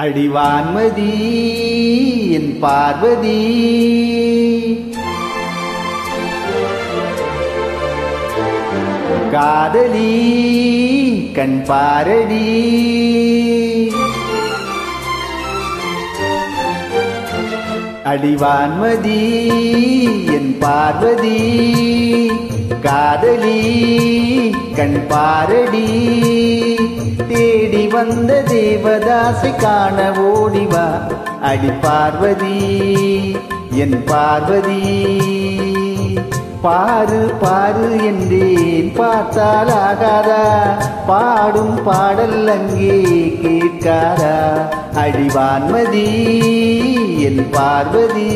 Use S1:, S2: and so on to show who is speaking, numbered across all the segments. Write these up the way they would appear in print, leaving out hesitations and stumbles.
S1: அடிவான்மதி என் பார்வதி காதலி கண் பாரடி அடிவான்மதி என் பார்வதி காதலி கண் பாரடி தேடி வந்த தேவதாசை காண ஓடிவா அடி பார்வதி என் பார்வதி பாரு பாரு என்றேன் பார்த்தால் ஆகாதா பாடும் பாடல் அங்கே கேட்காதா அடிவான்மதி என் பார்வதி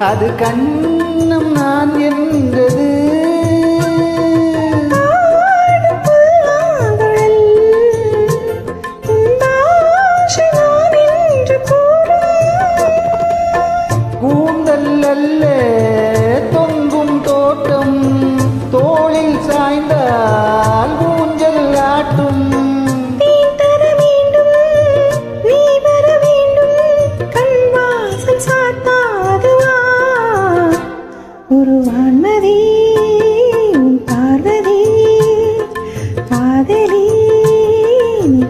S1: அது கண்ணம் நான் என்றது கூந்தல் அல்ல தொங்கும் தோட்டம் தோளில் சாய்ந்தால் ஊஞ்சல் ஆட்டும்
S2: வான்மதி பார்வதி காதலி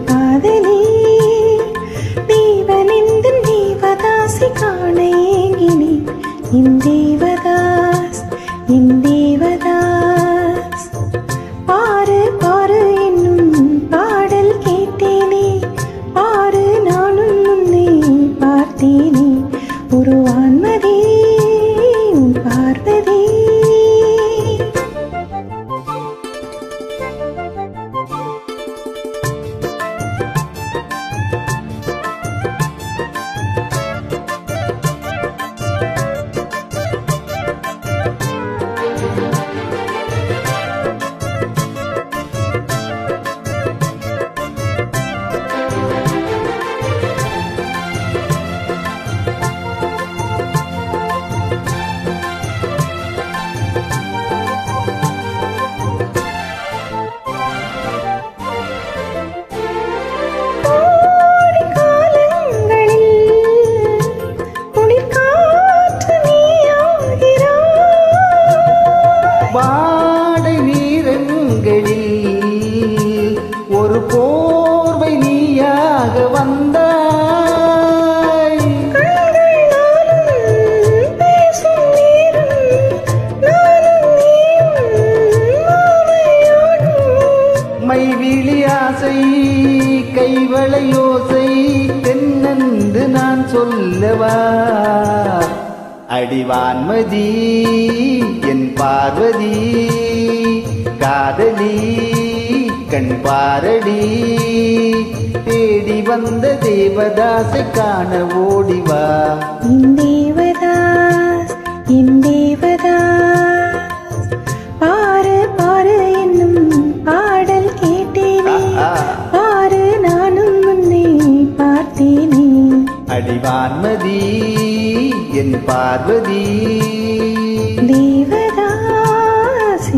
S2: காதலி தேவனிந்தன் தேவதாசி காண ஏங்கினி என் தேவதாஸ் பாரு பாரு என்னும் பாடல் கேட்டேனே பாரு நானும் உன்னை பார்த்தேனே ஒரு வான்மதி பார்வதி
S1: வாடை நீரங்களில் ஒரு போர்வை நீயாக வந்தாய் மைவிழி ஆசை கைவளையோசை தென்னென்று நான் சொல்லவா அடிவான்மதி என் பார்வதி காதலி கண் பாரடி தேடி வந்த தேவதாசை காண ஓடிவா
S2: என் தேவதாஸ் பாரு பாரு என்னும் பாடல் கேட்டேனே பாரு நானும் உன்னை பார்த்தேனே
S1: அடிவான்மதி என் பார்வதி
S2: தேவதாஸ்